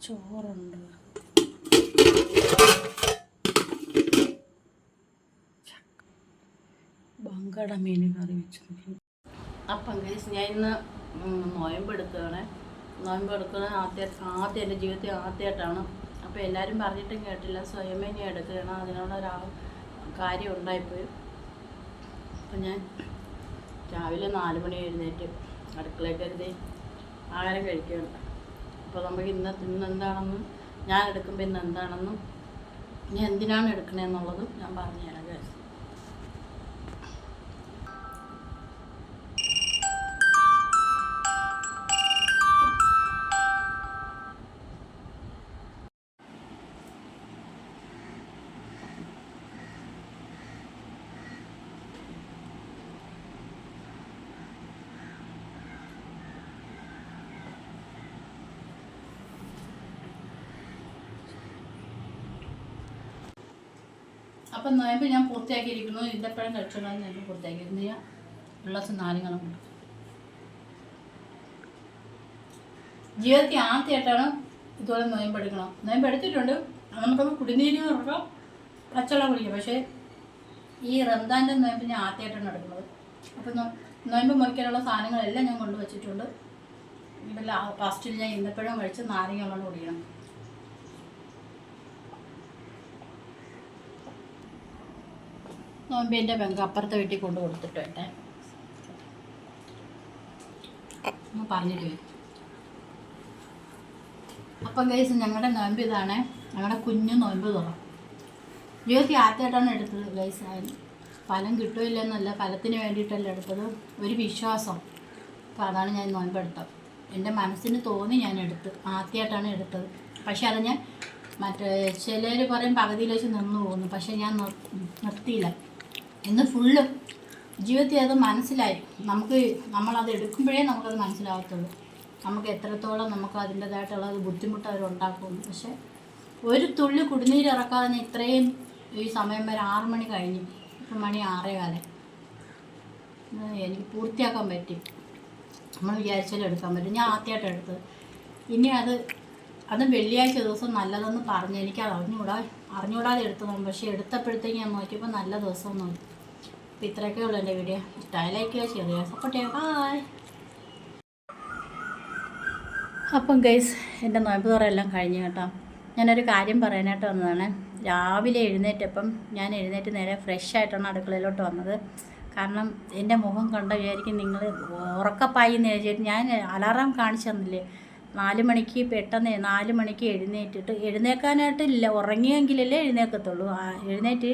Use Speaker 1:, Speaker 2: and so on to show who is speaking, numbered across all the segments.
Speaker 1: ചോറുണ്ട്. ബങ്കട മീൻ കറി വെച്ചു. അപ്പം ഗൈസ് ഞാൻ ഇന്ന് നോയമ്പെടുക്കുകയാണ്. നോയമ്പെടുക്കുന്നത് ആദ്യം എൻ്റെ ജീവിതത്തിൽ ആദ്യമായിട്ടാണ്. അപ്പോൾ എല്ലാവരും പറഞ്ഞിട്ടും കേട്ടില്ല, സ്വയമേ ഞാൻ എടുക്കുകയാണ്. അതിനുള്ളൊരു കാര്യം ഉണ്ടായിപ്പോയി. അപ്പം ഞാൻ രാവിലെ 4 മണി എഴുന്നേറ്റ് അടുക്കളയിൽ കരുതി ആഹാരം കഴിക്കുകയാണ്. അപ്പോൾ നമുക്ക് ഇന്ന് എന്താണെന്നും ഞാൻ എടുക്കുമ്പോൾ ഇന്ന് എന്താണെന്നും ഇനി എന്തിനാണ് എടുക്കണതെന്നുള്ളതും ഞാൻ പറഞ്ഞുതരാം ഗൈസ്. അപ്പം നോയമ്പ് ഞാൻ പൂർത്തിയാക്കിയിരിക്കുന്നു. ഈന്തപ്പഴം കഴിച്ചോളാം ഞാൻ പൂർത്തിയാക്കിയിരുന്നു. ഞാൻ ഉള്ളസ് നാരങ്ങളും ഉണ്ട്. ജീവിതത്തിൽ ആദ്യമായിട്ടാണ് ഇതുപോലെ നോയമ്പെടുക്കണം. നോയമ്പെടുത്തിട്ടുണ്ട്, നമുക്കൊന്ന് കുടിനീര് ഇറക്കാം, പച്ചവെള്ളം കുടിക്കാം. പക്ഷേ ഈ റംദാൻ്റെ നോയമ്പ് ഞാൻ ആദ്യമായിട്ടാണ് എടുക്കുന്നത്. അപ്പം നോയമ്പ് മുറിക്കാനുള്ള സാധനങ്ങളെല്ലാം ഞാൻ കൊണ്ടുവച്ചിട്ടുണ്ട്. ഇപ്പം ഫസ്റ്റിൽ ഞാൻ ഈന്തപ്പഴം കഴിച്ച് നാരങ്ങ വെള്ളം കുടിക്കണം. നോമ്പിൻ്റെ പെങ്ക അപ്പുറത്തെ വീട്ടിൽ കൊണ്ട് കൊടുത്തിട്ട് വേണ്ടേ പറഞ്ഞിട്ട് വരും. അപ്പം ഗൈസ് ഞങ്ങളുടെ നോയമ്പ് ഇതാണ്. ഞങ്ങളുടെ കുഞ്ഞു നോയമ്പ് തുറ ജീവിതത്തിൽ ആദ്യമായിട്ടാണ് എടുത്തത് ഗൈസ്. ഫലം കിട്ടുമില്ലെന്നല്ല, ഫലത്തിന് വേണ്ടിയിട്ടല്ല എടുത്തത്, ഒരു വിശ്വാസം. അപ്പം അതാണ് ഞാൻ നോയമ്പെടുത്തത്. എൻ്റെ മനസ്സിന് തോന്നി ഞാൻ എടുത്ത്, ആദ്യമായിട്ടാണ് എടുത്തത്. പക്ഷെ അത് ഞാൻ ചിലർ പറയും പകുതിയിൽ വെച്ച് നിന്ന് പോകുന്നു. പക്ഷെ ഞാൻ നിർത്തിയില്ല. ഇന്ന് ഫുള്ള് ജീവിതത്തിൽ അത് മനസ്സിലായി. നമ്മളത് എടുക്കുമ്പോഴേ നമുക്കത് മനസ്സിലാകത്തുള്ളൂ, നമുക്ക് എത്രത്തോളം നമുക്ക് അതിൻ്റേതായിട്ടുള്ള ബുദ്ധിമുട്ട് അവരുണ്ടാക്കുന്നു. പക്ഷെ ഒരു തുള്ളി കുടിനീര് ഇറക്കാതെ ഞാൻ ഇത്രയും ഈ സമയം വരെ 6 മണി കഴിഞ്ഞു. ഇപ്പം മണി 6:15. എനിക്ക് പൂർത്തിയാക്കാൻ പറ്റി. നമ്മൾ വിചാരിച്ചാലും എടുക്കാൻ പറ്റും. ഞാൻ ആദ്യമായിട്ട് എടുത്തത്. ഇനി അത് വെള്ളിയാഴ്ച ദിവസം നല്ലതെന്ന് പറഞ്ഞ് എനിക്കത് അറിഞ്ഞുകൂടാതെ എടുത്തതാണ്. പക്ഷേ എടുത്തപ്പോഴത്തേക്ക് ഞാൻ നോക്കിയപ്പോൾ നല്ല ദിവസം നോക്കി. അപ്പോൾ ഇത്രയൊക്കെ ഉള്ളൂ എൻ്റെ വീഡിയോ. ഇഷ്ടമായിലേക്ക് ചെറിയ സപ്പോർട്ട് ചെയ്യാം. ബായ്. അപ്പം ഗൈസ് എൻ്റെ നോയമ്പ് തുറയെല്ലാം കഴിഞ്ഞു കേട്ടോ. ഞാനൊരു കാര്യം പറയാനായിട്ട് വന്നതാണ്. രാവിലെ എഴുന്നേറ്റപ്പം ഞാൻ എഴുന്നേറ്റ് നേരെ ഫ്രഷ് ആയിട്ടാണ് അടുക്കളയിലോട്ട് വന്നത്. കാരണം എൻ്റെ മുഖം കണ്ട വിചാരിക്കും നിങ്ങൾ ഉറക്കപ്പായി എന്ന് വിചാരിച്ചിട്ട് ഞാൻ അലാറം കാണിച്ചു തന്നില്ലേ 4 മണിക്ക്. പെട്ടെന്ന് 4 മണിക്ക് എഴുന്നേക്കാനായിട്ടില്ല, ഉറങ്ങിയെങ്കിലല്ലേ എഴുന്നേക്കത്തുള്ളൂ. എഴുന്നേറ്റ്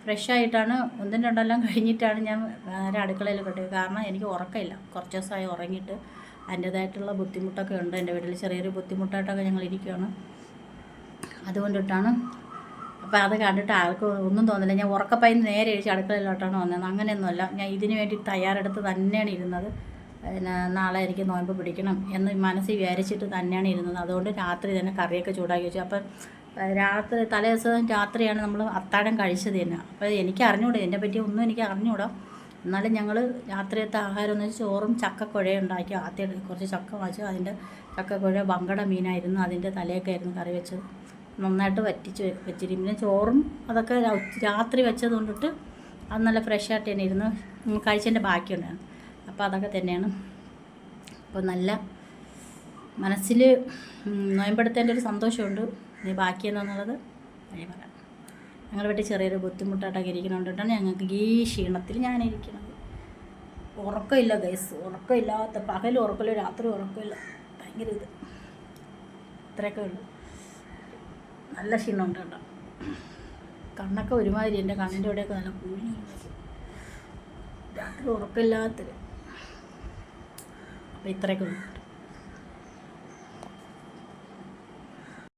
Speaker 1: ഫ്രഷായിട്ടാണ് 1-2 കഴിഞ്ഞിട്ടാണ് ഞാൻ നേരെ അടുക്കളയിൽ പെട്ടത്. കാരണം എനിക്ക് ഉറക്കമില്ല, കുറച്ച് ദിവസമായി ഉറങ്ങിയിട്ട്. അതിൻ്റേതായിട്ടുള്ള ബുദ്ധിമുട്ടൊക്കെ ഉണ്ട്. എൻ്റെ വീട്ടിൽ ചെറിയൊരു ബുദ്ധിമുട്ടായിട്ടൊക്കെ ഞങ്ങൾ ഇരിക്കുകയാണ്, അതുകൊണ്ടിട്ടാണ്. അപ്പോൾ അത് കണ്ടിട്ട് ആൾക്ക് ഒന്നും തോന്നില്ല. ഞാൻ ഉറക്കപ്പായി നേരെ എഴുതി അടുക്കളയിലോട്ടാണ് വന്നത്. അങ്ങനെയൊന്നുമല്ല, ഞാൻ ഇതിന് വേണ്ടി തയ്യാറെടുത്ത് തന്നെയാണ് ഇരുന്നത്. നാളെ എനിക്ക് നോയമ്പ് പിടിക്കണം എന്ന് മനസ്സിൽ വിചാരിച്ചിട്ട് തന്നെയാണ് ഇരുന്നത്. അതുകൊണ്ട് രാത്രി തന്നെ കറിയൊക്കെ ചൂടാക്കി വെച്ചു. അപ്പം തലേ ദിവസം രാത്രിയാണ് നമ്മൾ അത്താഴം കഴിച്ചത് തന്നെ. അപ്പോൾ എനിക്ക് അറിഞ്ഞുകൂടാ, ഇതിനെ പറ്റി ഒന്നും എനിക്ക് അറിഞ്ഞുകൂടാ. എന്നാലും ഞങ്ങൾ രാത്രിയത്തെ ആഹാരം എന്ന് വെച്ചാൽ ചോറും ചക്കക്കുഴയും ഉണ്ടാക്കി. ആദ്യം കുറച്ച് ചക്ക വാങ്ങിച്ചു, അതിൻ്റെ ചക്കക്കുഴ ബങ്കട മീനായിരുന്നു, അതിൻ്റെ തലയൊക്കെ ആയിരുന്നു കറി വെച്ചത്. നന്നായിട്ട് വെച്ചിട്ട് പിന്നെ ചോറും അതൊക്കെ രാത്രി വെച്ചത് കൊണ്ടിട്ട് അത് നല്ല ഫ്രഷായിട്ട് തന്നെ ഇരുന്ന് കഴിച്ചതിൻ്റെ ബാക്കിയുണ്ടായിരുന്നു. അപ്പോൾ അതൊക്കെ തന്നെയാണ്. അപ്പോൾ നല്ല മനസ്സിൽ നോയമ്പെടുത്തതിൻ്റെ ഒരു സന്തോഷമുണ്ട്. ഇനി ബാക്കി എന്താണെന്നുള്ളത് വഴി പറയാം. ഞങ്ങളുടെ വീട്ടിൽ ചെറിയൊരു ബുദ്ധിമുട്ടായിട്ടൊക്കെ ഇരിക്കണോണ്ടിട്ടാണ് ഞങ്ങൾക്ക് ഈ ക്ഷീണത്തിൽ ഞാനിരിക്കുന്നത്. ഉറക്കമില്ല ഗൈസ്, ഉറക്കമില്ലാത്ത പകൽ ഉറക്കമില്ല, രാത്രി ഉറക്കമില്ല, ഭയങ്കര ഇത്രയൊക്കെ ഉള്ളൂ. നല്ല ക്ഷീണമുണ്ട് കേട്ടോ. കണ്ണൊക്കെ ഒരുമാതിരി, എൻ്റെ കണ്ണിൻ്റെ ഇവിടെയൊക്കെ നല്ല കുഴിഞ്ഞു, രാത്രി ഉറക്കമില്ലാത്തൊരു. അപ്പോൾ ഇത്രയൊക്കെ ഉള്ളൂ.